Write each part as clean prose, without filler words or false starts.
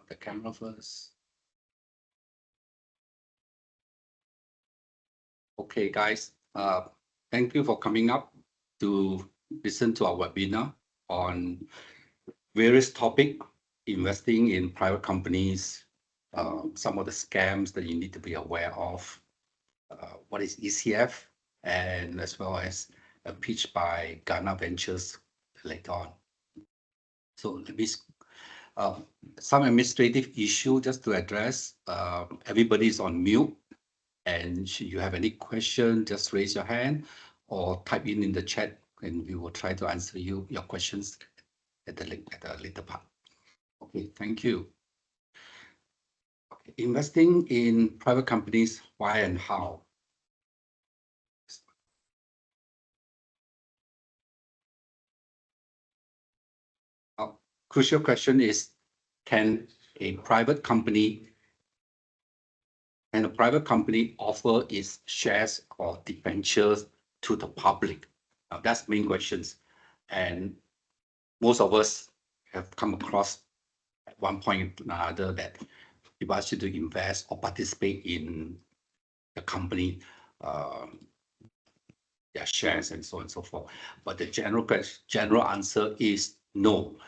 the camera first. Okay, guys, thank you for coming up to listen to our webinar on various topics, investing in private companies, some of the scams that you need to be aware of, what is ECF, and as well as a pitch by Ghana Ventures later on. So let me some administrative issue just to address. Everybody's on mute, and should you have any question, just raise your hand or type in the chat, and we will try to answer your questions at the later part. Okay, thank you. Okay, investing in private companies, why and how? Crucial question is, can a private company offer its shares or debentures to the public? Now, that's the main questions. And most of us have come across at one point or another that people ask you to invest or participate in the company, their shares and so on and so forth. But the general answer is no.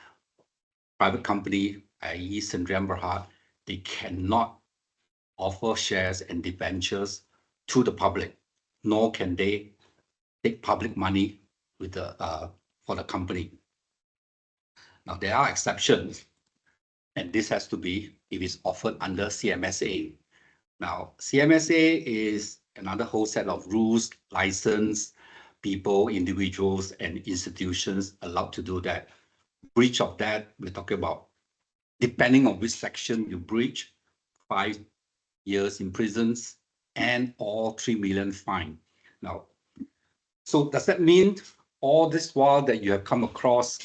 Private company, i.e. Sdn Bhd, they cannot offer shares and debentures to the public, nor can they take public money with for the company. Now, there are exceptions, and this has to be if it's offered under CMSA. Now, CMSA is another whole set of rules, license, people, individuals, and institutions allowed to do that. Breach of that, we're talking about, depending on which section you breach, 5 years in prisons and or 3 million fine. Now, so does that mean all this while that you have come across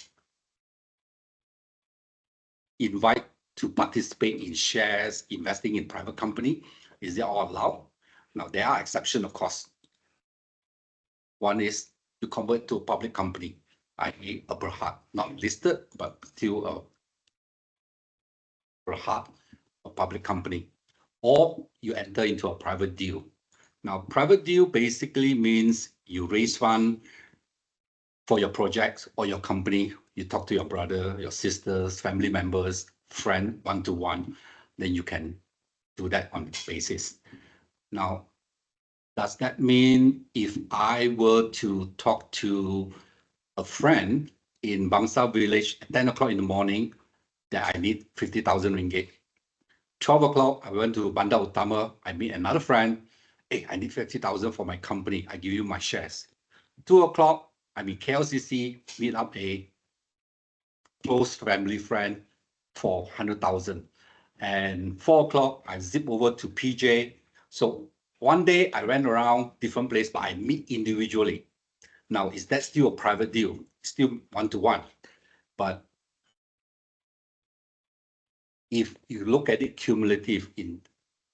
invite to participate in shares, investing in private company, is it all allowed? Now, there are exceptions, of course. One is to convert to a public company, i.e. a Berhad, not listed, but still a Berhad, a public company, or you enter into a private deal. Now, private deal basically means you raise fund for your projects or your company. You talk to your brother, your sisters, family members, friend, one-to-one, then you can do that on this basis. Now, does that mean if I were to talk to a friend in Bangsa village at 10 o'clock in the morning that I need 50,000 ringgit? 12 o'clock, I went to Bandar Utama, I meet another friend, hey, I need 50,000 for my company, I give you my shares. 2 o'clock, I'm in KLCC, meet up a close family friend for 100,000. And 4 o'clock, I zip over to PJ. So one day I went around different places, but I meet individually. Now, is that still a private deal? Still one-to-one. But if you look at it cumulative,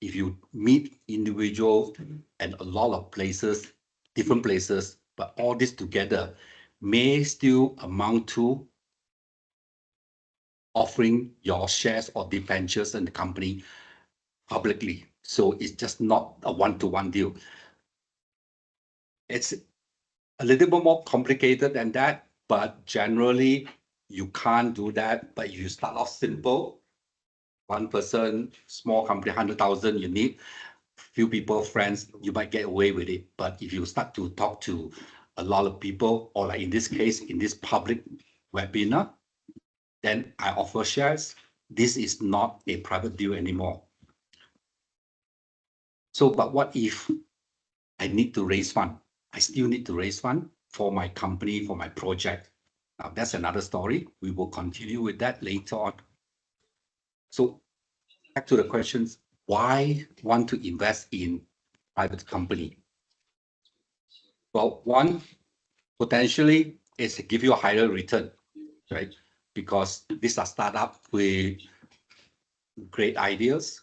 if you meet individuals and a lot of places, different places, but all this together may still amount to offering your shares or debentures in the company publicly. So it's just not a one-to-one deal. It's a little bit more complicated than that, but generally you can't do that. But if you start off simple, one person, small company, 100,000, you need few people, friends, you might get away with it. But if you start to talk to a lot of people, or like in this case, in this public webinar, then I offer shares. This is not a private deal anymore. So, but what if I need to raise fund? I still need to raise fund for my company, for my project. Now, that's another story. We will continue with that later on. So back to the questions, why want to invest in private company? Well, one, potentially is to give you a higher return, right? Because these are startups with great ideas,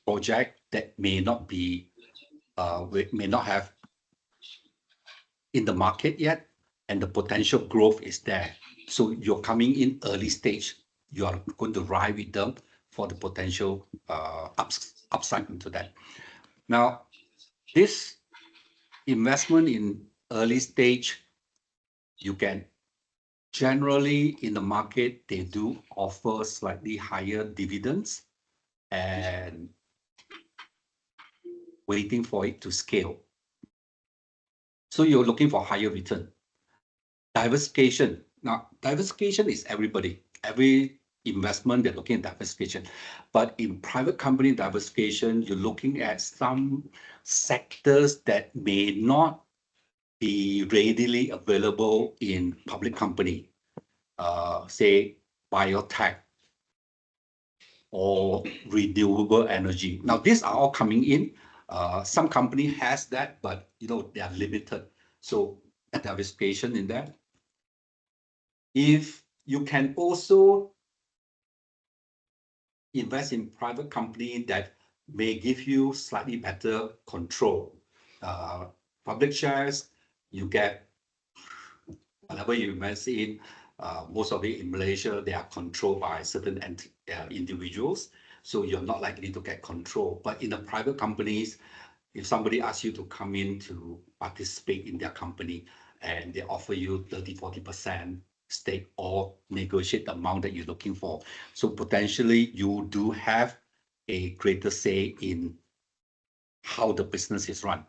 project that may not be, may not have in the market yet, and the potential growth is there. So you're coming in early stage. you are going to ride with them for the potential upside into that. Now, this investment in early stage, you can generally in the market, they do offer slightly higher dividends and waiting for it to scale. So you're looking for higher return. Diversification. Now, diversification is everybody. Every investment, they're looking at diversification. But in private company diversification, you're looking at some sectors that may not be readily available in public company, say biotech or renewable energy. Now, these are all coming in. Some company has that, but they are limited. So diversification in that. If you can also invest in private company that may give you slightly better control. Public shares, you get whatever you invest in, most of it in Malaysia, they are controlled by certain individuals. So you're not likely to get control. But in the private companies, if somebody asks you to come in to participate in their company and they offer you 30, 40% stake or negotiate the amount that you're looking for. So potentially you do have a greater say in how the business is run.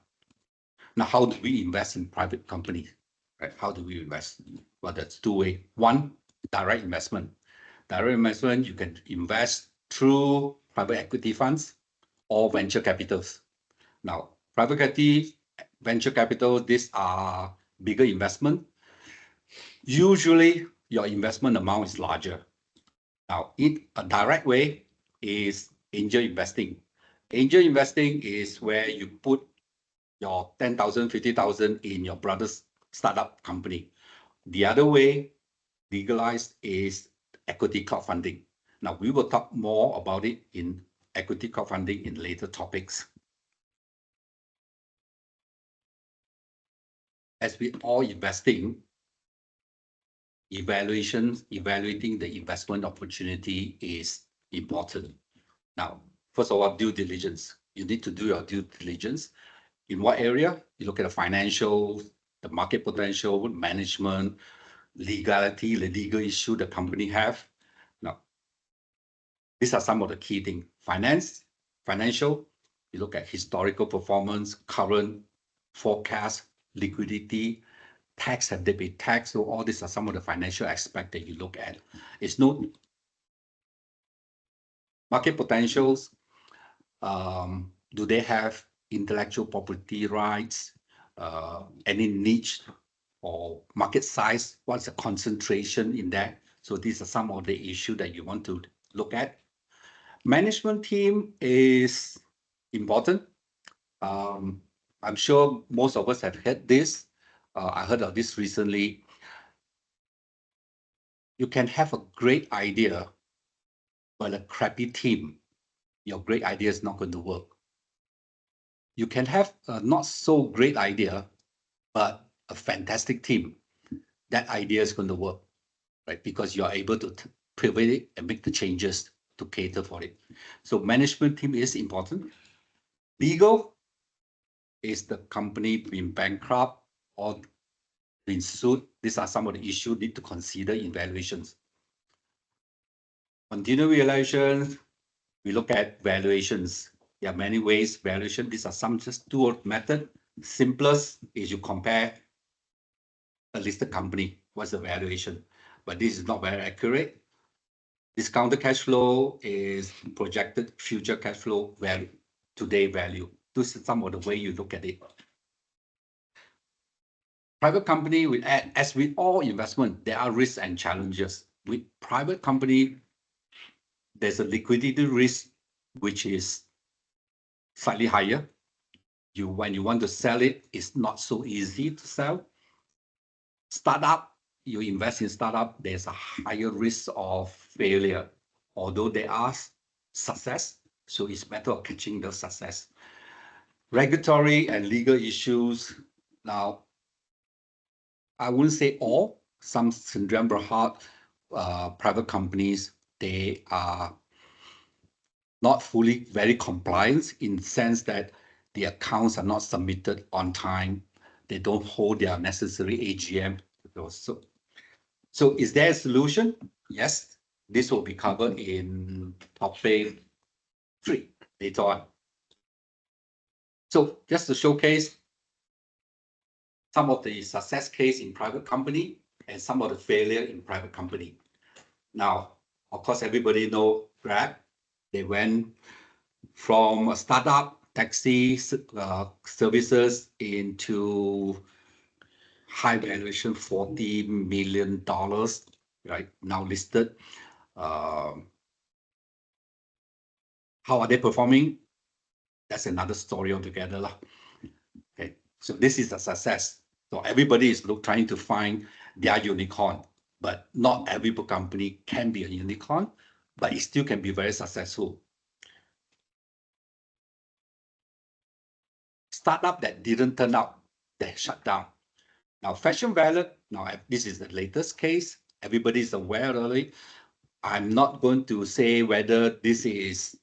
Now, how do we invest in private companies? Right? How do we invest? Well, that's two ways. One, direct investment. Direct investment, you can invest through private equity funds or venture capitals. Now, private equity, venture capital, these are bigger investment. Usually, your investment amount is larger. Now, in a direct way is angel investing. Angel investing is where you put your 10,000, 50,000 in your brother's startup company. The other way, legalized, is equity crowdfunding. Now, we will talk more about it in equity crowdfunding in later topics. As with all investing, evaluating the investment opportunity is important. Now, first of all, due diligence. You need to do your due diligence. In what area? You look at the financial, the market potential, management, legality, the legal issue the company have. Now, these are some of the key things. Financial, you look at historical performance, current forecast, liquidity, tax, have they been taxed? So all these are some of the financial aspects that you look at. It's no market potentials. Do they have intellectual property rights? Any niche or market size? What's the concentration in that? So these are some of the issues that you want to look at. Management team is important. I'm sure most of us have heard this. I heard of this recently. You can have a great idea, but a crappy team, your great idea is not going to work. You can have a not so great idea, but a fantastic team. That idea is going to work, right? Because you are able to pivot it and make the changes to cater for it. So management team is important. Legal is the company being bankrupt or being sued. These are some of the issues need to consider in valuations. Continuing valuations, we look at valuations. There are many ways valuation. These are some just two method. Simplest is you compare a listed company. What's the valuation? But this is not very accurate. Discounted cash flow is projected future cash flow value, today value. This is some of the way you look at it. Private company, as with all investment, there are risks and challenges. With private company, there's a liquidity risk, which is slightly higher. When you want to sell it, it's not so easy to sell. Startup, you invest in startup, there's a higher risk of failure, although there are success. So it's better of catching the success. Regulatory and legal issues. Now, I wouldn't say all. Some Sdn Bhd private companies, they are not fully very compliant in the sense that the accounts are not submitted on time. They don't hold their necessary AGM. So is there a solution? Yes, this will be covered in topic 3 later on. So just to showcase some of the success case in private company and some of the failure in private company. Now, of course, everybody know Grab. They went from a startup taxi services into high valuation, $40 million, right? Now listed. How are they performing? That's another story altogether, lah. Okay, so this is a success. So everybody is trying to find their unicorn, but not every company can be a unicorn, but it still can be very successful. Startup that didn't turn out, they shut down. Now, Fashion Valet, now this is the latest case. Everybody is aware of it. I'm not going to say whether this is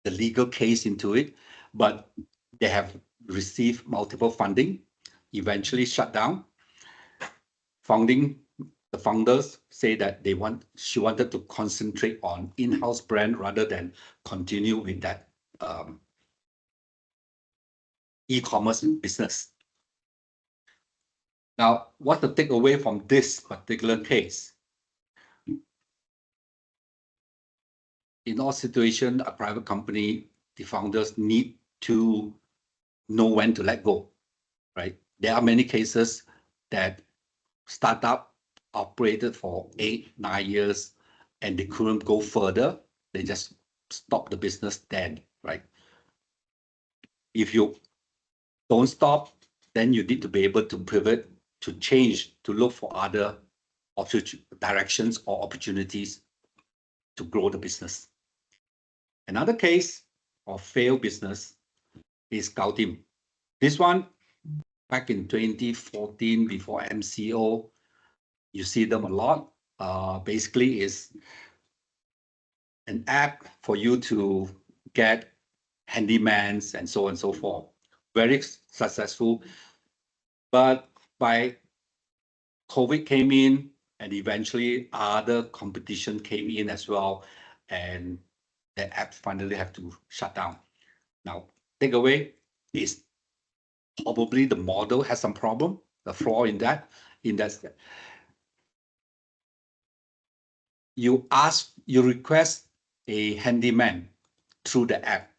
the legal case into it, but they have received multiple funding, eventually shut down. The founders say that she wanted to concentrate on in-house brand rather than continue with that e-commerce business. Now, what to take away from this particular case? In all situations, a private company, the founders need to know when to let go, right? There are many cases that startup operated for 8, 9 years and they couldn't go further. They just stopped the business then, right? If you don't stop, then you need to be able to pivot, to change, to look for other directions or opportunities to grow the business. Another case of failed business is Gautim. This one, back in 2014, before MCO, you see them a lot. Basically, is an app for you to get handymans and so on and so forth. Very successful. But by COVID came in, and eventually other competition came in as well, and the app finally have to shut down. Now, takeaway is probably the model has some problem, the flaw in that. You request a handyman through the app.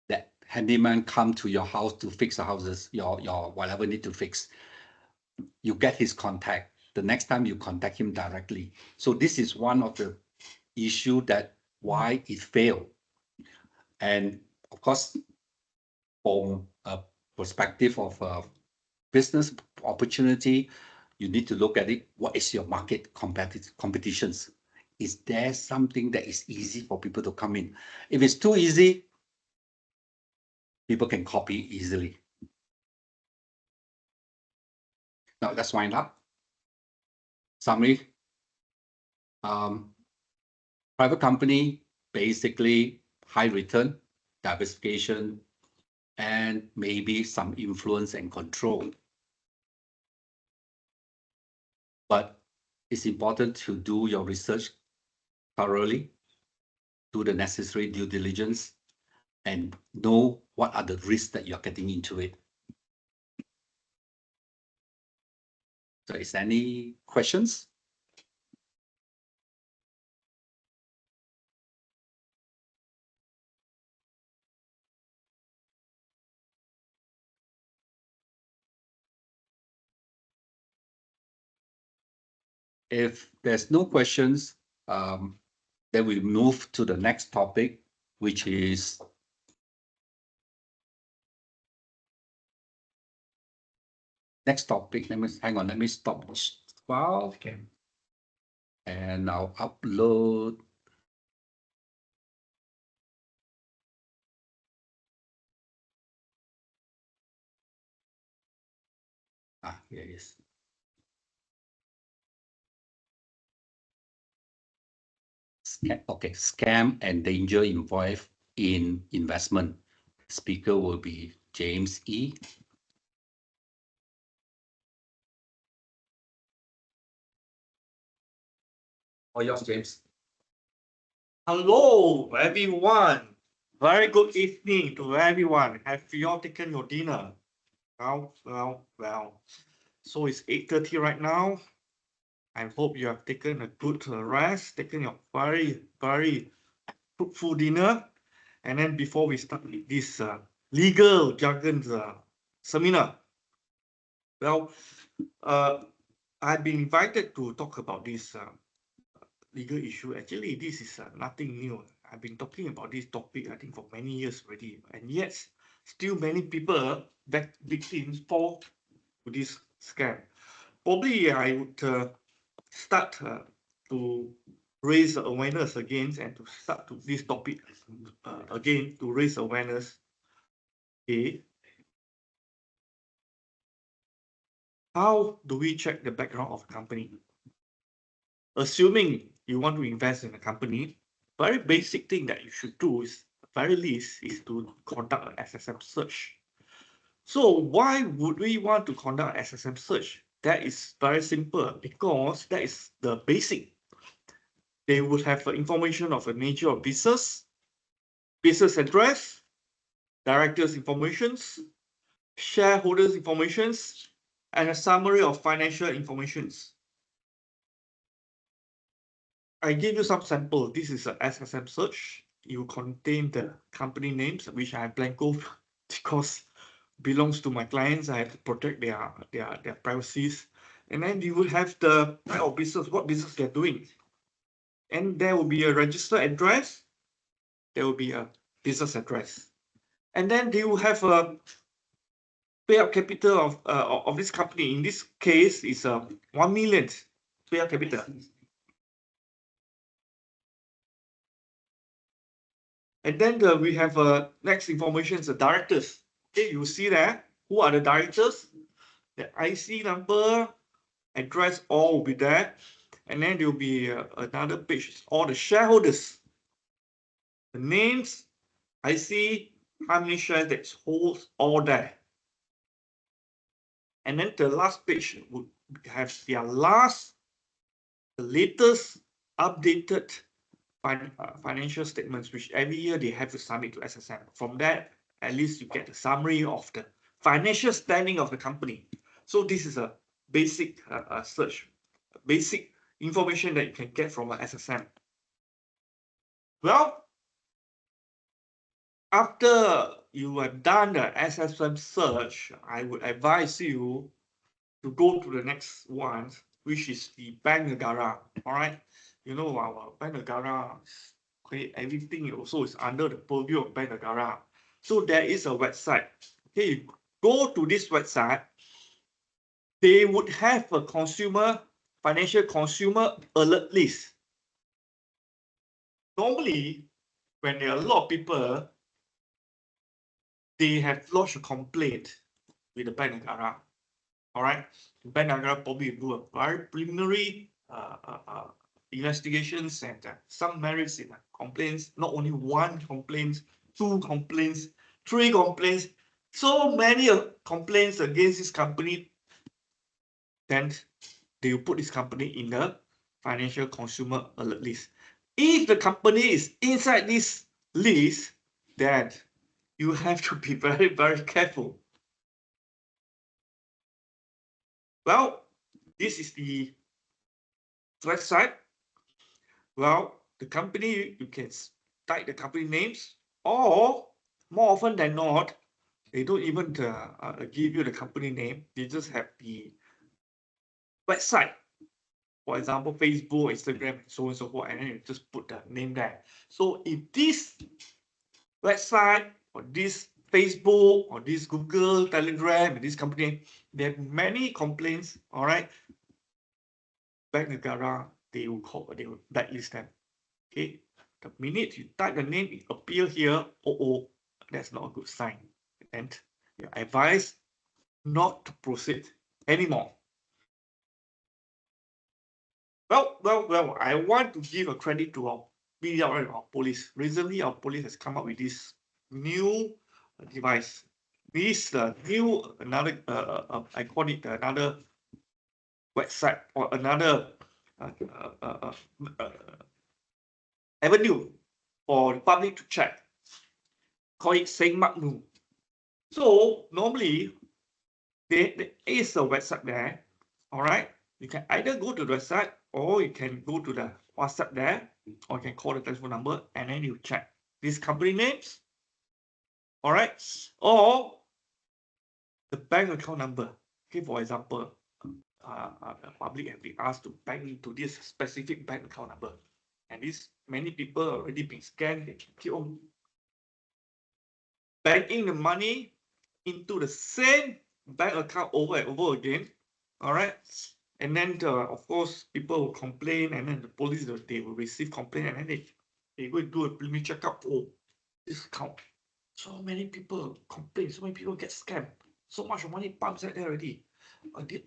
That handyman come to your house to fix the houses, your whatever need to fix. You get his contact. The next time you contact him directly. So this is one of the issue that why it failed. And of course, from a perspective of business opportunity, you need to look at it. What is your market competitions? Is there something that is easy for people to come in? If it's too easy, people can copy easily. Now let's wind up. Summary. Private company, basically high return, diversification, and maybe some influence and control. But it's important to do your research thoroughly, do the necessary due diligence, and know what are the risks that you're getting into it. So is there any questions? If there's no questions, then we move to the next topic, which is next topic. Hang on, let me stop this file. Okay. And I'll upload. Here it is. scam and danger involved in investment. Speaker will be James E. Or yours, James. Hello, everyone. Very good evening to everyone. Have you all taken your dinner? Well. So it's 8:30 right now. I hope you have taken a good rest, taken your very fruitful dinner. And then before we start this legal jargon seminar, well, I've been invited to talk about this legal issue. Actually, this is nothing new. I've been talking about this topic, I think, for many years already. And yet, still many people, victims, fall to this scam. Probably I would start to raise awareness again and to start to this topic again to raise awareness. Okay. How do we check the background of a company? Assuming you want to invest in a company, very basic thing that you should do is, at the very least, is to conduct an SSM search. So why would we want to conduct an SSM search? That is very simple, because that is the basic. They would have information of the nature of business address, directors' informations, shareholders' informations, and a summary of financial informations. I give you some sample. This is a SSM search. You contain the company names, which I blanco because belongs to my clients. I have to protect their privacies. And then you will have the type of business, what business they're doing. And there will be a registered address. There will be a business address. And then they will have a payout capital of this company. In this case, is 1 million payout capital. And then we have next information is the directors. Okay, you see that who are the directors? The IC number, address, all will be there. And then there will be another page, all the shareholders, the names, IC, how many shares that holds, all there. And then the last page would have their the latest updated financial statements, which every year they have to submit to SSM. From that, at least you get a summary of the financial standing of the company. So this is a basic search, basic information that you can get from an SSM. Well, after you have done the SSM search, I would advise you to go to the next one, which is the Bank Negara. All right, you know our Bank Negara, okay, everything also is under the purview of Bank Negara. So there is a website. Okay, you go to this website. They would have a financial consumer alert list. Normally, when there are a lot of people, they have lodged a complaint with the Bank Negara. All right, the Bank Negara probably do a very preliminary investigations and some merits in complaints. Not only one complaint, 2 complaints, 3 complaints, so many complaints against this company. Then they will put this company in the financial consumer alert list. If the company is inside this list, then you have to be very careful. Well, this is the website. Well, the company, you can type the company names, or more often than not, they don't even give you the company name. They just have the website. For example, Facebook, Instagram, and so on and so forth, and then you just put the name there. So if this website or this Facebook or this Google, Telegram, and this company, they have many complaints, all right, Bank Negara, they will blacklist them. Okay, the minute you type the name, it appear here, that's not a good sign. And you're advised not to proceed anymore. Well, I want to give a credit to our speed out right, our police. Recently, our police has come up with this new device. This new another I call it another website or another uh, uh, uh, uh, avenue for the public to check. Call it Seng Mak Nu. So normally there is a website there. All right, you can either go to the website or you can go to the WhatsApp there, or you can call the telephone number and then you check these company names. All right, or the bank account number. Okay, for example, the public have been asked to bank into this specific bank account number, and these many people already been scammed. They keep on banking the money into the same bank account over and over again. All right, and then of course people will complain, and then the police they will receive complaint, and then they go and do a preliminary checkup. Oh, this account, so many people complain, so many people get scammed, so much money pumps out there already.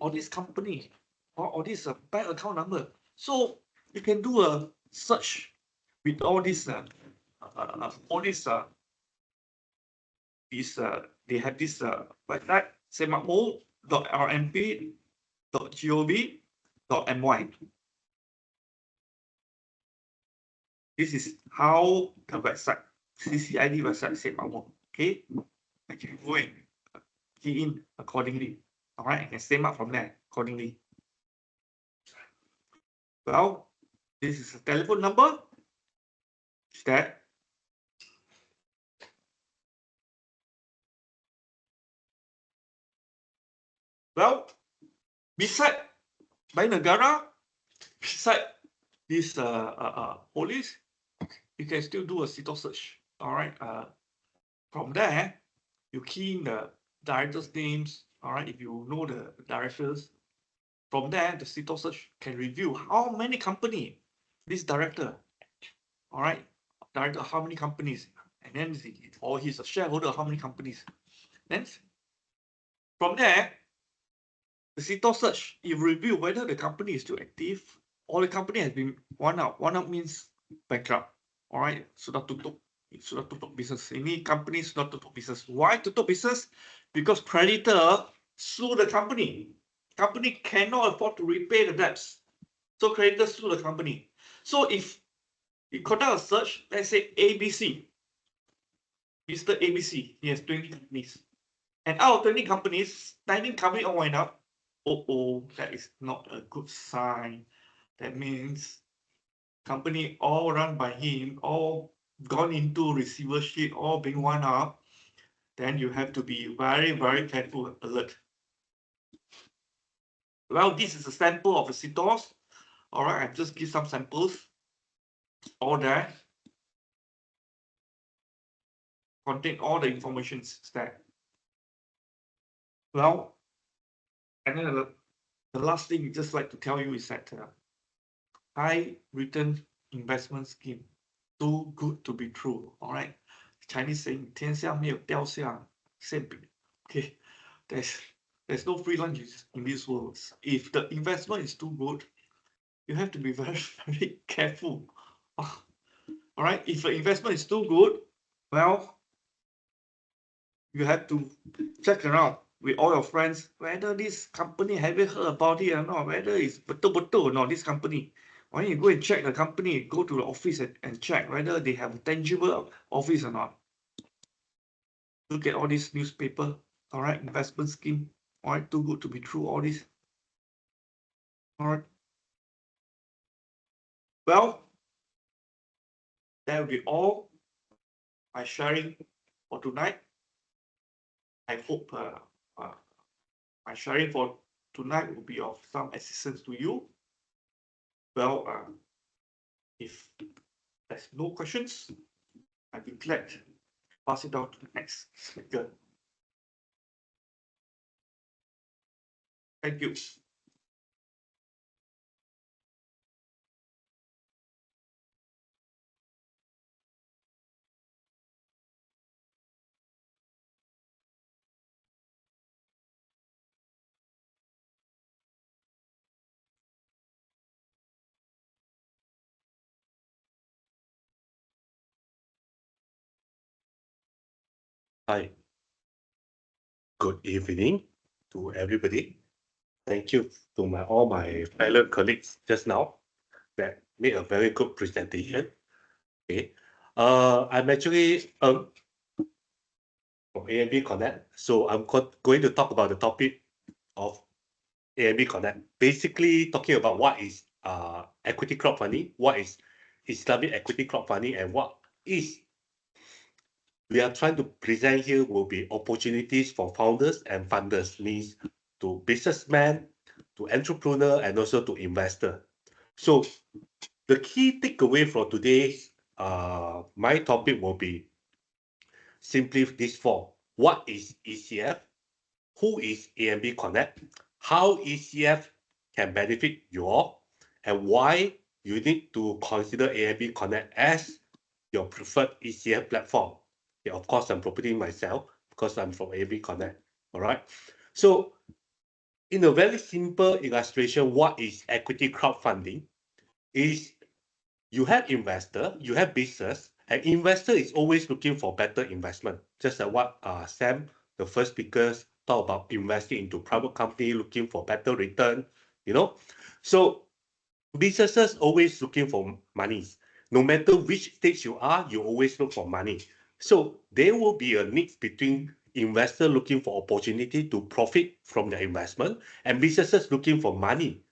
Or this company, or this bank account number. So you can do a search with all this they have this website semakmo.rmp.gov.my. This is how the website, CCID website Semakmo. Okay, I can go and key in accordingly. All right, I can save up from there accordingly. Well, this is a telephone number. Is that? Well, beside by negara, beside this police, you can still do a CITO search. All right. From there, you key in the directors' names. All right. If you know the directors, from there, the CITO search can review how many company this director. All right. Director, how many companies, and then or he's a shareholder, how many companies. Then from there, the CITO search, it review whether the company is still active or the company has been one out. One out means bankrupt. All right, sudah tutup business. Any company sudah tutup business. Why tutup business? Because creditor sue the company. Company cannot afford to repay the debts. So creditor sue the company. So if you conduct a search, let's say ABC, Mr. ABC, he has 20 companies. And out of 20 companies, 19 companies all wind up. Oh, that is not a good sign. That means company all run by him, all gone into receivership, all being wound up. Then you have to be very, very careful, alert. Well, this is a sample of the CITOS. All right, I just give some samples. All there. Contain all the information there. Well, and then the last thing I just like to tell you is that high return investment scheme, too good to be true. All right, Chinese saying 天下没有掉下馅饼. Okay, there's no free lunch in this world. If the investment is too good, you have to be very, very careful. All right, if the investment is too good, well, you have to check around with all your friends whether this company, have you heard about it or not, whether it's betul-betul or not, this company. Why don't you go and check the company, go to the office and check whether they have a tangible office or not. Look at all this newspaper, all right, investment scheme, all right, too good to be true, all this. All right. Well, that will be all my sharing for tonight. I hope my sharing for tonight will be of some assistance to you. Well, if there's no questions, I'd be glad to pass it on to the next speaker. Thank you. Hi, good evening to everybody. Thank you to all my fellow colleagues just now that made a very good presentation. Okay, I'm actually from AMB Connect, so I'm going to talk about the topic of AMB Connect. Basically, talking about what is equity crowdfunding, what is Islamic equity crowdfunding, and what is we are trying to present here will be opportunities for founders and funders, means to businessmen, to entrepreneur, and also to investor. So the key takeaway for today's my topic will be simply this four. What is ECF? Who is AMB Connect? How ECF can benefit you all, and why you need to consider AMB Connect as your preferred ECF platform. Yeah, of course, I'm promoting myself because I'm from AMB Connect. All right. So, in a very simple illustration, what is equity crowdfunding? Is you have investor, you have business, and investor is always looking for better investment. Just like what Sam, the first speakers, talk about investing into private company, looking for better return. You know, so businesses always looking for money. No matter which stage you are, you always look for money. So there will be a need between investor looking for opportunity to profit from their investment and businesses looking for money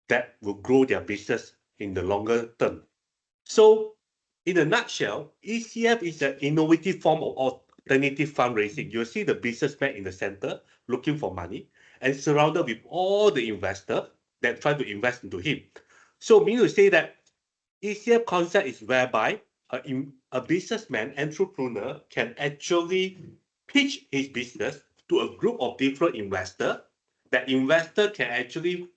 that will grow their business in the longer term. So in a nutshell, ECF is an innovative form of alternative fundraising. You'll see the businessman in the center looking for money and surrounded with all the investors that try to invest into him. So meaning to say that ECF concept is whereby a businessman, entrepreneur can actually pitch his business to a group of different investors. That investor can actually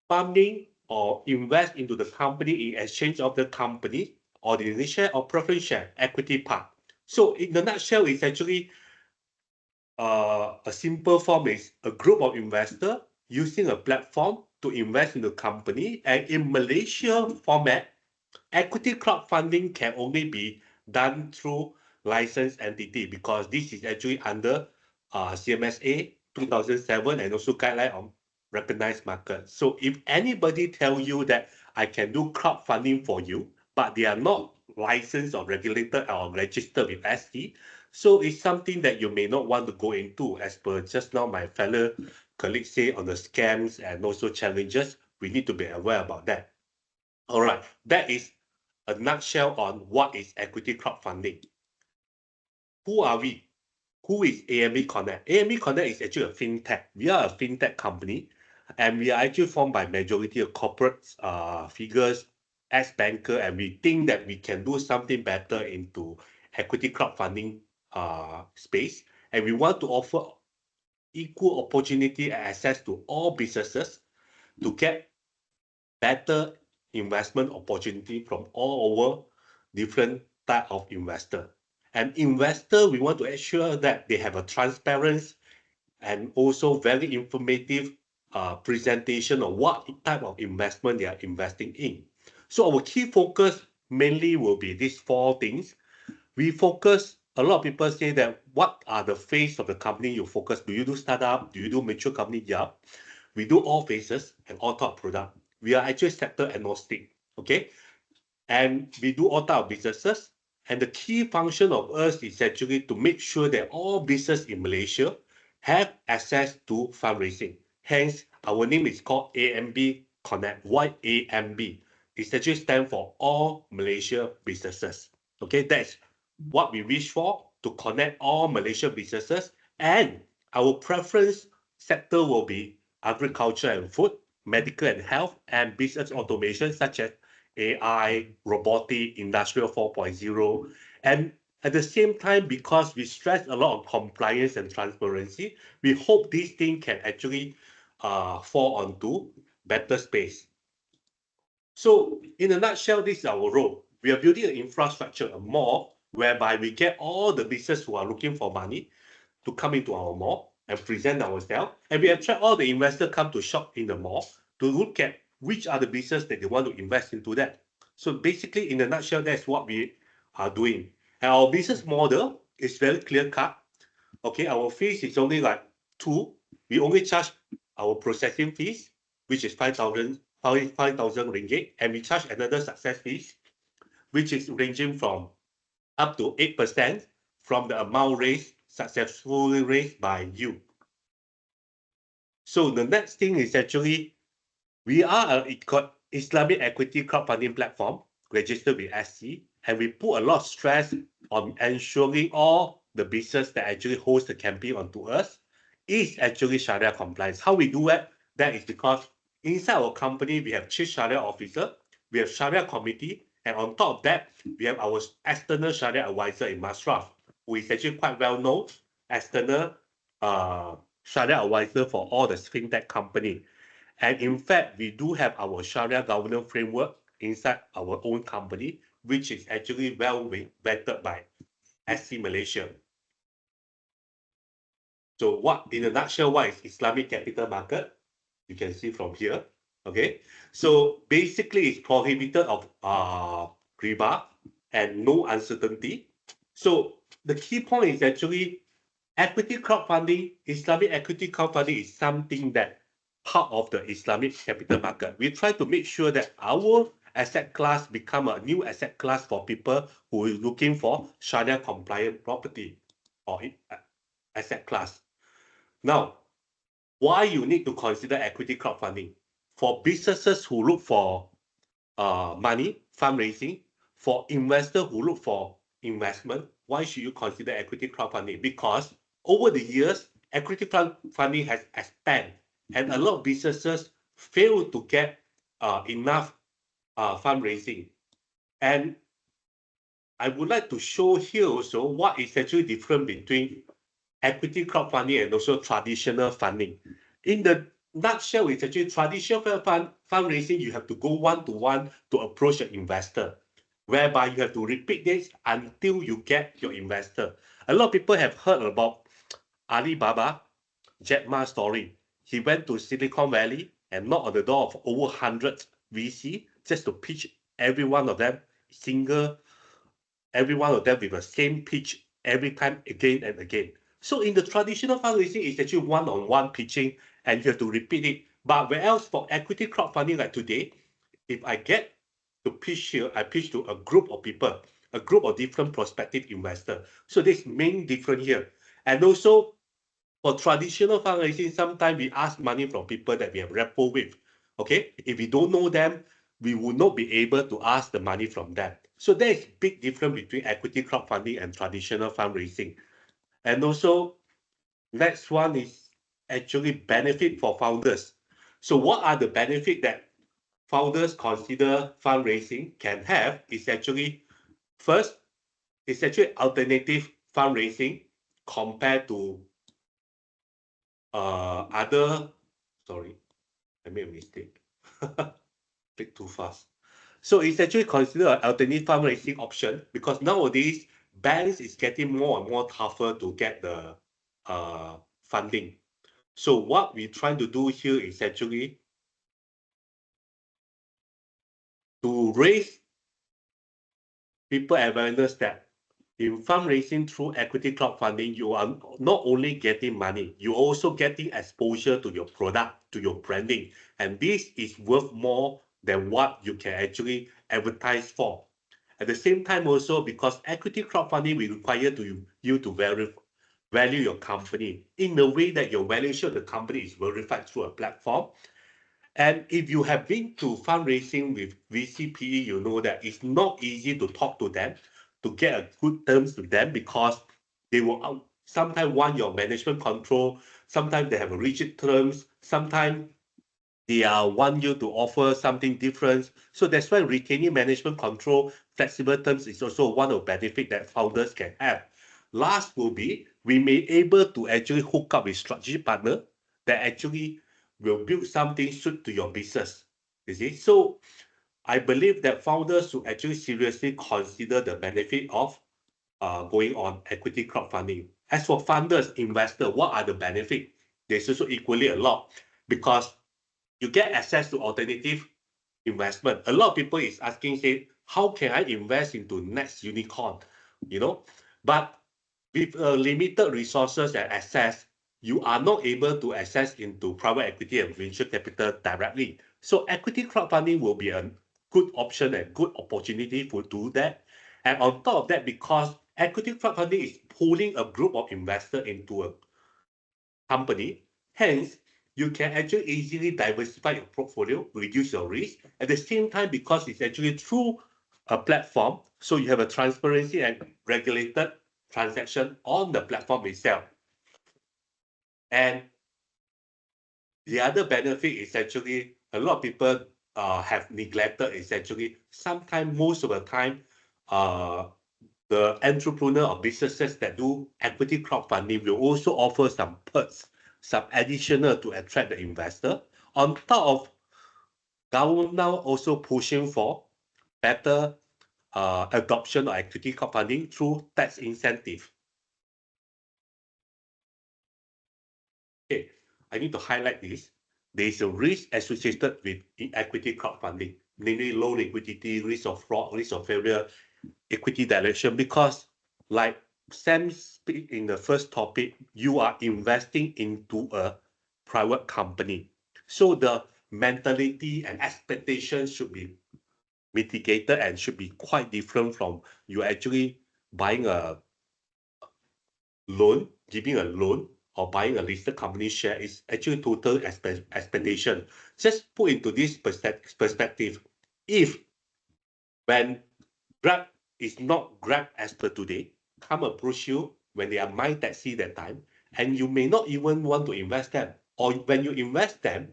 funding or invest into the company in exchange of the company ordinary share or preference share equity part. So in the nutshell, it's actually a simple form is a group of investors using a platform to invest in the company. And in Malaysia format, equity crowdfunding can only be done through licensed entity because this is actually under CMSA 2007 and also guideline on recognized market. So if anybody tell you that I can do crowdfunding for you, but they are not licensed or regulated or registered with SC, so it's something that you may not want to go into. As per just now, my fellow colleagues say on the scams and also challenges, we need to be aware about that. All right, that is a nutshell on what is equity crowdfunding. Who are we? Who is AMB Connect? AMB Connect is actually a fintech. We are a fintech company, and we are actually formed by majority of corporate figures as banker, and we think that we can do something better into equity crowdfunding space, and we want to offer equal opportunity and access to all businesses to get better investment opportunity from all over different type of investor. And investor, we want to ensure that they have a transparent and also very informative presentation of what type of investment they are investing in. So our key focus mainly will be these four things. We focus, a lot of people say that what are the phase of the company you focus? Do you do startup? Do you do mature company? Yeah. We do all phases and all type of product. We are actually sector agnostic, okay? And we do all type of businesses. And the key function of us is actually to make sure that all business in Malaysia have access to fundraising. Hence, our name is called AMB Connect. Why AMB? It actually stands for All Malaysia Businesses. Okay, that's what we wish for, to connect all Malaysia businesses. And our preference sector will be agriculture and food, medical and health, and business automation such as AI, robotic, industrial 4.0. And at the same time, because we stress a lot on compliance and transparency, we hope this thing can actually fall onto better space. So in a nutshell, this is our role. We are building an infrastructure, a mall, whereby we get all the business who are looking for money to come into our mall and present ourselves. And we attract all the investors come to shop in the mall to look at which are the business that they want to invest into that. So basically, in a nutshell, that's what we are doing. And our business model is very clear cut. Okay, our fees is only like 2. We only charge our processing fees, which is 5,000 ringgit, and we charge another success fees, which is ranging from up to 8% from the amount raised, successfully raised by you. So the next thing is actually, we are an Islamic equity crowdfunding platform registered with SC, and we put a lot of stress on ensuring all the business that actually host the campaign onto us is actually Sharia compliance. How we do it? That is because inside our company, we have Chief Sharia Officer, we have Sharia Committee, and on top of that, we have our external Sharia advisor in Masraf, who is actually quite well known external Sharia advisor for all the fintech company. And in fact, we do have our Sharia governance framework inside our own company, which is actually well vetted by SC Malaysia. So what, in a nutshell, what is Islamic capital market? You can see from here. Okay, so basically it's prohibited of riba and no uncertainty. So the key point is actually equity crowdfunding, Islamic equity crowdfunding is something that part of the Islamic capital market. We try to make sure that our asset class become a new asset class for people who is looking for Sharia compliant property or asset class. Now, why you need to consider equity crowdfunding? For businesses who look for money, fundraising, for investors who look for investment, why should you consider equity crowdfunding? Because over the years, equity crowdfunding has expanded, and a lot of businesses fail to get enough fundraising. And I would like to show here also what is actually different between equity crowdfunding and also traditional funding. In the nutshell, it's actually traditional fundraising, you have to go one-to-one to approach an investor, whereby you have to repeat this until you get your investor. A lot of people have heard about Alibaba, Jack Ma's story. He went to Silicon Valley and knocked on the door of over 100 VC just to pitch every one of them with the same pitch every time, again and again. So in the traditional fundraising, it's actually one-on-one pitching, and you have to repeat it. But whereas for equity crowdfunding like today, if I get to pitch here, I pitch to a group of people, a group of different prospective investors. So this main difference here. And also for traditional fundraising, sometimes we ask money from people that we have rapport with. Okay, if we don't know them, we will not be able to ask the money from them. So there is big difference between equity crowdfunding and traditional fundraising. And also, next one is actually benefit for founders. So what are the benefits that founders consider fundraising can have? Is actually, first, it's actually alternative fundraising compared to sorry, I made a mistake. Click too fast. So it's actually considered an alternative fundraising option because nowadays banks is getting more and more tougher to get the funding. So what we try to do here is actually to raise people awareness that in fundraising through equity crowdfunding, you are not only getting money, you're also getting exposure to your product, to your branding. And this is worth more than what you can actually advertise for. At the same time also, because equity crowdfunding will require you to value your company in the way that your valuation of the company is verified through a platform. And if you have been to fundraising with VCPE, you know that it's not easy to talk to them, to get a good terms with them, because they will sometimes want your management control, sometimes they have rigid terms, sometimes they want you to offer something different. So that's why retaining management control, flexible terms is also one of the benefits that founders can have. Last will be, we may able to actually hook up with strategic partner that actually will build something suit to your business. You see, so I believe that founders should actually seriously consider the benefit of going on equity crowdfunding. As for funders, investors, what are the benefits? There's also equally a lot, because you get access to alternative investment. A lot of people is asking, say, how can I invest into next unicorn? You know, but with limited resources and access, you are not able to access into private equity and venture capital directly. So equity crowdfunding will be a good option and good opportunity to do that. And on top of that, because equity crowdfunding is pulling a group of investors into a company, hence you can actually easily diversify your portfolio, reduce your risk. At the same time, because it's actually through a platform, so you have a transparency and regulated transaction on the platform itself. And the other benefit is actually a lot of people have neglected is actually sometimes, most of the time, the entrepreneur or businesses that do equity crowdfunding will also offer some perks, some additional to attract the investor. On top of government now also pushing for better adoption of equity crowdfunding through tax incentive. Okay, I need to highlight this. There is a risk associated with equity crowdfunding, namely low liquidity, risk of fraud, risk of failure, equity dilution, because like Sam speak in the first topic, you are investing into a private company. So the mentality and expectation should be mitigated and should be quite different from you actually buying a loan, giving a loan or buying a listed company share is actually total expectation. Just put into this perspective, if when Grab is not Grab as per today, come approach you when they are My Taxi that time, and you may not even want to invest them. Or when you invest them,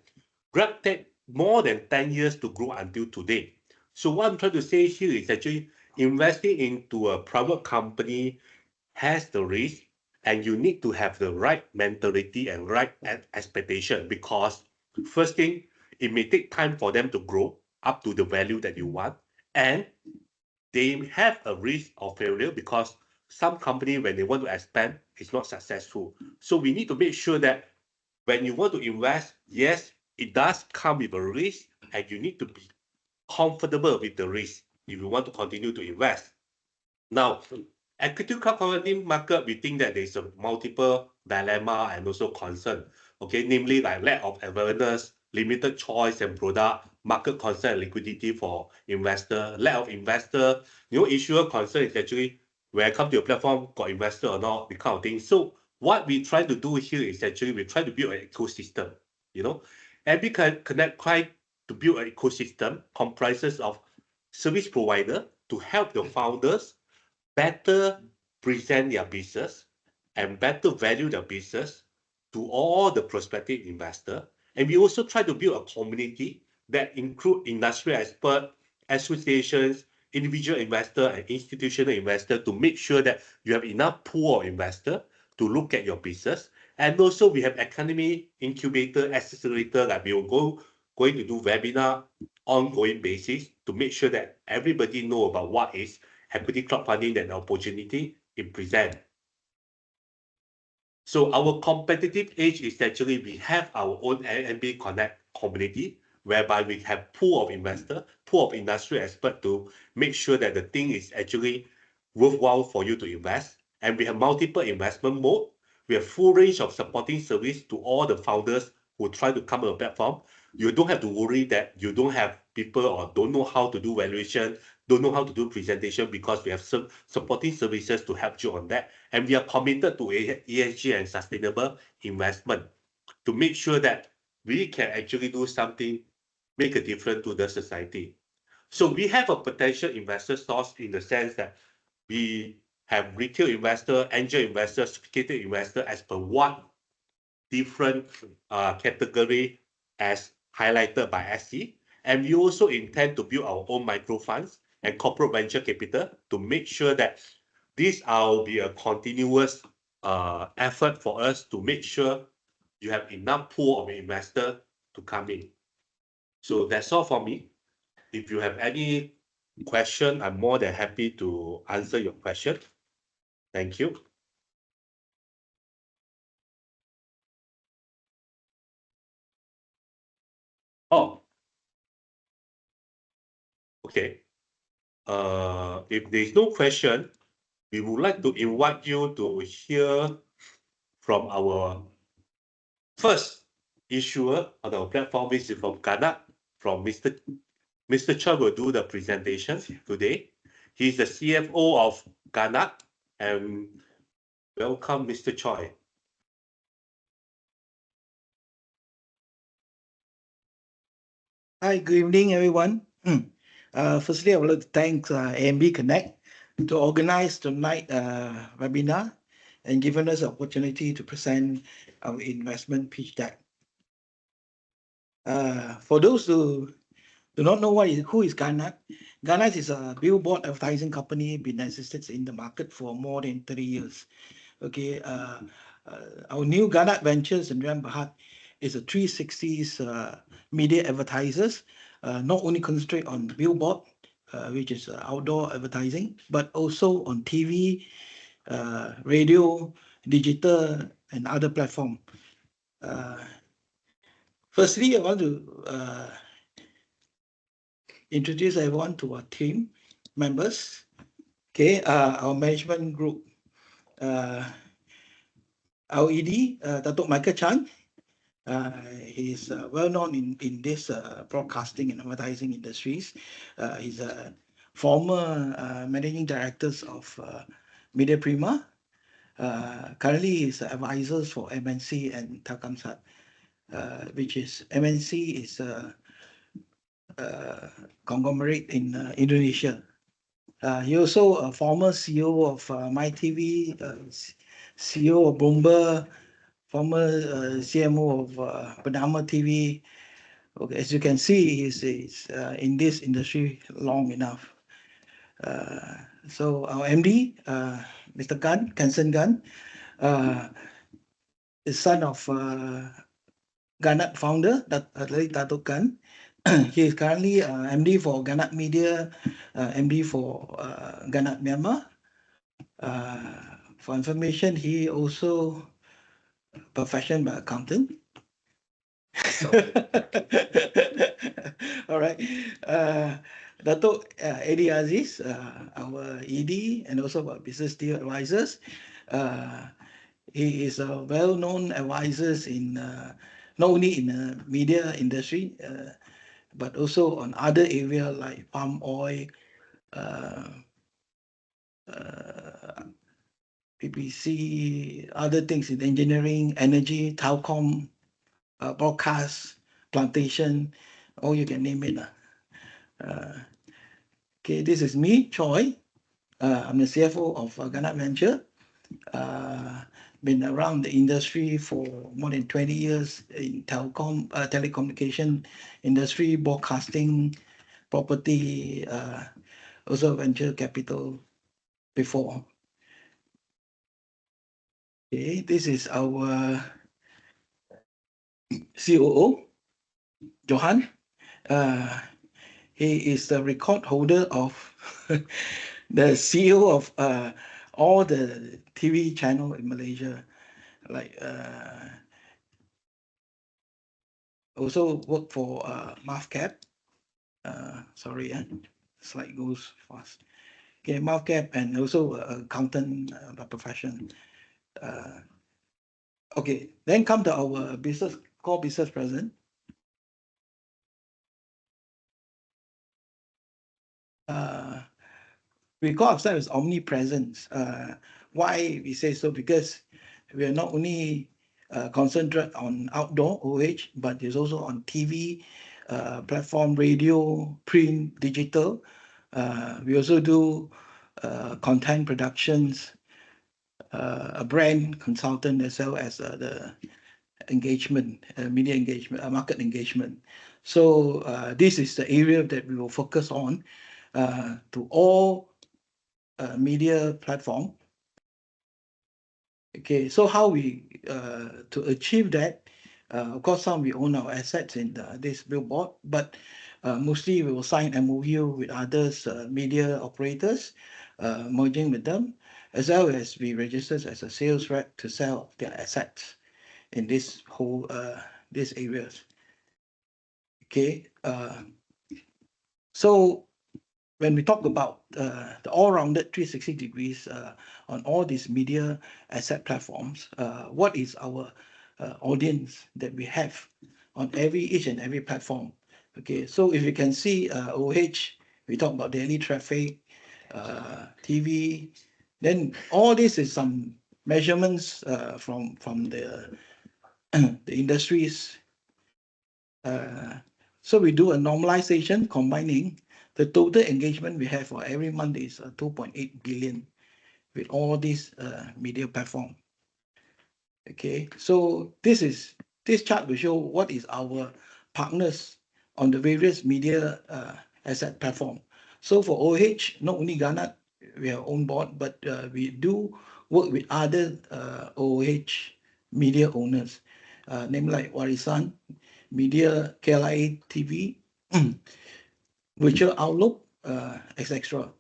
Grab take more than 10 years to grow until today. So what I'm trying to say here is actually investing into a private company has the risk, and you need to have the right mentality and right expectation, because first thing, it may take time for them to grow up to the value that you want, and they have a risk of failure because some company, when they want to expand, is not successful. So we need to make sure that when you want to invest, yes, it does come with a risk, and you need to be comfortable with the risk if you want to continue to invest. Now, equity crowdfunding market, we think that there's a multiple dilemma and also concern. Okay, namely like lack of awareness, limited choice and product, market concern and liquidity for investor, lack of investor. Issuer concern is actually when I come to your platform, got investor or not, the kind of thing. So what we try to do here is actually we try to build an ecosystem. AMB Connect try to build an ecosystem comprises of service provider to help the founders better present their business and better value their business to all the prospective investor. And we also try to build a community that include industry expert, associations, individual investor, and institutional investor to make sure that you have enough pool of investor to look at your business. And also we have academy, incubator, accelerator that we will going to do webinar ongoing basis to make sure that everybody know about what is equity crowdfunding and opportunity it presents. So our competitive edge is actually we have our own AMB Connect community, whereby we have pool of investor, pool of industry expert to make sure that the thing is actually worthwhile for you to invest. And we have multiple investment mode. We have full range of supporting service to all the founders who try to come on a platform. You don't have to worry that you don't have people or don't know how to do valuation, don't know how to do presentation, because we have some supporting services to help you on that. And we are committed to ESG and sustainable investment to make sure that we can actually do something, make a difference to the society. So we have a potential investor source in the sense that we have retail investor, angel investor, sophisticated investor as per what different category as highlighted by SC. And we also intend to build our own micro funds and corporate venture capital to make sure that this will be a continuous effort for us to make sure you have enough pool of investor to come in. So that's all for me. If you have any question, I'm more than happy to answer your question. Thank you. Oh, okay. If there's no question, we would like to invite you to hear from our first issuer on our platform, which is from Ghana, from Mr. Choi will do the presentation today. He's the CFO of Ghana, and welcome, Mr. Choi. Hi, good evening, everyone. Firstly, I would like to thank AMB Connect to organize tonight webinar and given us the opportunity to present our investment pitch deck. For those who do not know who is Ghana, Ghana is a billboard advertising company been existed in the market for more than 30 years. Okay, our new Ghana Ventures in Riyadh Berhad is a 360s media advertisers, not only concentrate on billboard, which is outdoor advertising, but also on TV, radio, digital, and other platform. Firstly, I want to introduce everyone to our team members. Okay, our management group. Our ED, Datuk Michael Chan. He's well known in this broadcasting and advertising industries. He's a former managing director of Media Prima. Currently, he's advisors for MNC and Telkomsat, which is MNC is a conglomerate in Indonesia. He also a former CEO of MyTV, CEO of Bloomberg, former CMO of Panama TV. Okay, as you can see, he's in this industry long enough. So our MD, Mr. Gan, Kansen Gan, is son of Ganat founder, Datuk Gan. He is currently MD for Ganat Media, MD for Ganat Myanmar. For information, he also profession by accountant. All right. Datuk Eddie Aziz, our ED and also our business deal advisors. He is a well-known advisor in not only in the media industry, but also on other areas like palm oil, PPC, other things in engineering, energy, telecom, broadcast, plantation, or you can name it. Okay, this is me, Choi. I'm the CFO of Ghana Venture. Been around the industry for more than 20 years in telecommunication industry, broadcasting, property, also venture capital before. Okay, this is our COO, Johan. He is the record holder of the CEO of all the TV channel in Malaysia. Like also work for Mouthcap. Sorry, slide goes fast. Okay, Mouthcap and also accountant by profession. Okay, then come to our core business president. We call ourselves omnipresence. Why we say so? Because we are not only concentrate on outdoor OH, but it's also on TV, platform, radio, print, digital. We also do content productions, a brand consultant, as well as the engagement, media engagement, market engagement. So this is the area that we will focus on to all media platform. Okay, so how we to achieve that? Of course, some we own our assets in this billboard, but mostly we will sign MOU with others media operators, merging with them, as well as we register as a sales rep to sell their assets in this whole these areas. Okay, so when we talk about the all-rounded 360 degrees on all these media asset platforms, what is our audience that we have on each and every platform? Okay, so if you can see OH, we talk about daily traffic, TV, then all this is some measurements from the the industries. So we do a normalization combining the total engagement we have for every month is 2.8 billion with all these media platform. Okay, so this chart will show what is our partners on the various media asset platform. So for OH, not only Ghana, we have own board, but we do work with other OH media owners, namely like Warisan Media, KLIA TV, Virtual Outlook, etc.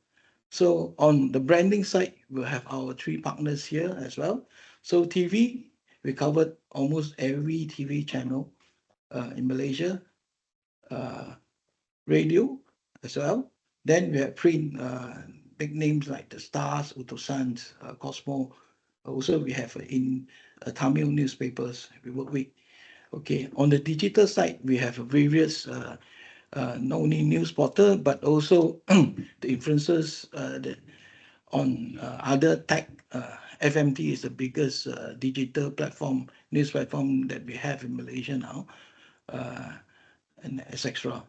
So on the branding side, we'll have our 3 partners here as well. So TV, we covered almost every TV channel in Malaysia, radio as well. Then we have print, big names like the Stars, Utosans, Cosmo. Also, we have in Tamil newspapers we work with. Okay, on the digital side, we have various not only news portal, but also the influencers on other tech. FMT is the biggest digital platform, news platform that we have in Malaysia now, and etc.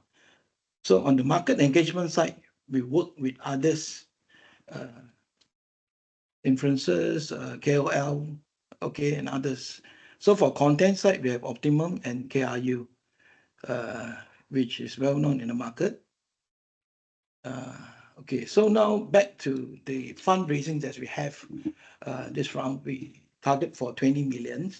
So on the market engagement side, we work with others, influencers, KOL, okay, and others. So for content side, we have Optimum and KRU, which is well known in the market. Okay, so now back to the fundraising that we have this round. We target for 20 million,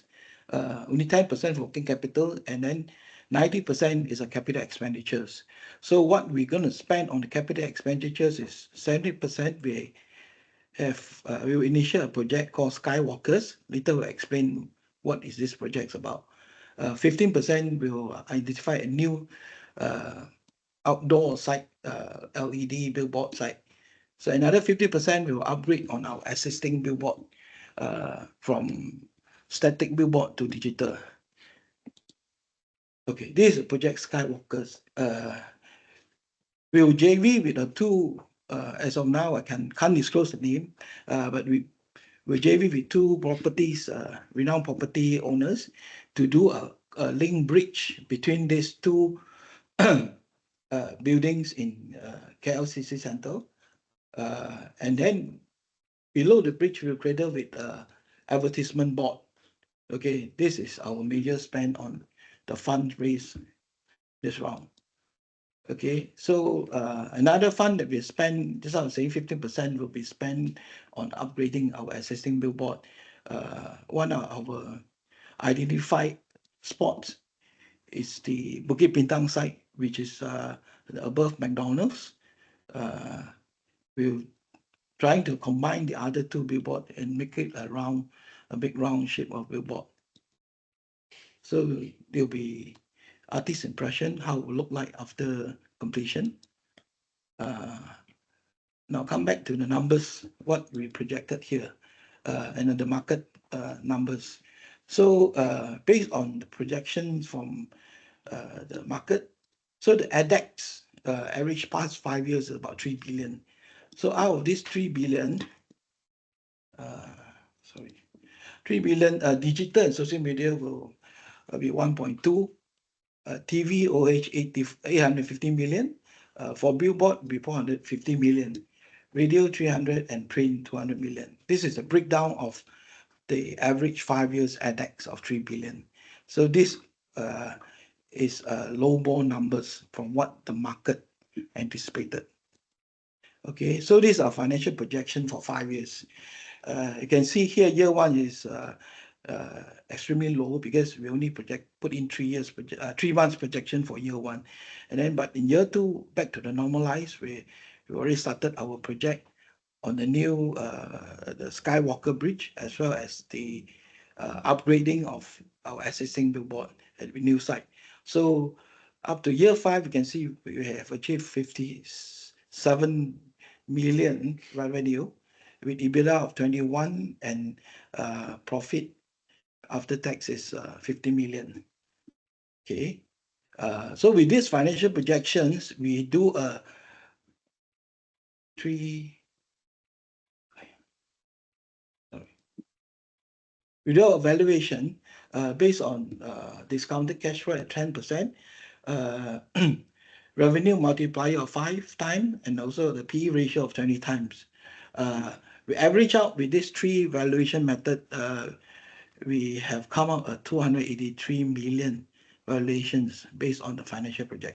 only 10% for working capital, and then 90% is a capital expenditures. So what we're going to spend on the capital expenditures is 70%. We will initiate a project called Skywalkers. Later we'll explain what is this project about. 15% will identify a new outdoor site, LED billboard site. So another 50% will upgrade on our existing billboard from static billboard to digital. Okay, this is Project Skywalkers. We'll JV with the 2, as of now, I can't disclose the name, but we'll JV with 2 properties, renowned property owners to do a link bridge between these 2 buildings in KLCC Center. And then below the bridge, we'll cradle with advertisement board. Okay, this is our major spend on the fundraise this round. Okay, so another fund that we spend, just I was saying 15% will be spent on upgrading our existing billboard. One of our identified spots is the Bukit Bintang site, which is above McDonald's. We're trying to combine the other 2 billboard and make it a big round shape of billboard. So there'll be artist impression, how it will look like after completion. Now come back to the numbers, what we projected here, and then the market numbers. So based on the projections from the market, so the ADEX average past 5 years is about 3 billion. So out of this 3 billion, 3 billion, digital and social media will be 1.2, TV, OH 850 million, for billboard be 450 million, radio 300, and print 200 million. This is a breakdown of the average 5 years ADEX of 3 billion. So this is low ball numbers from what the market anticipated. Okay, so these are financial projection for 5 years. You can see here, year 1 is extremely low because we only put in 3 months projection for year 1, and then but in year 2, back to the normalized, we already started our project on the new the Skywalker Bridge, as well as the upgrading of our existing billboard at the new site. So up to year 5, you can see we have achieved 7 million revenue with EBITDA of 21 and profit after tax is 50 million. Okay. So with these financial projections, we do a valuation based on discounted cash flow at 10%, revenue multiplier of 5 times, and also the P/E ratio of 20 times. We average out with this 3 valuation method, we have come out at 283 million valuations based on the financial projection.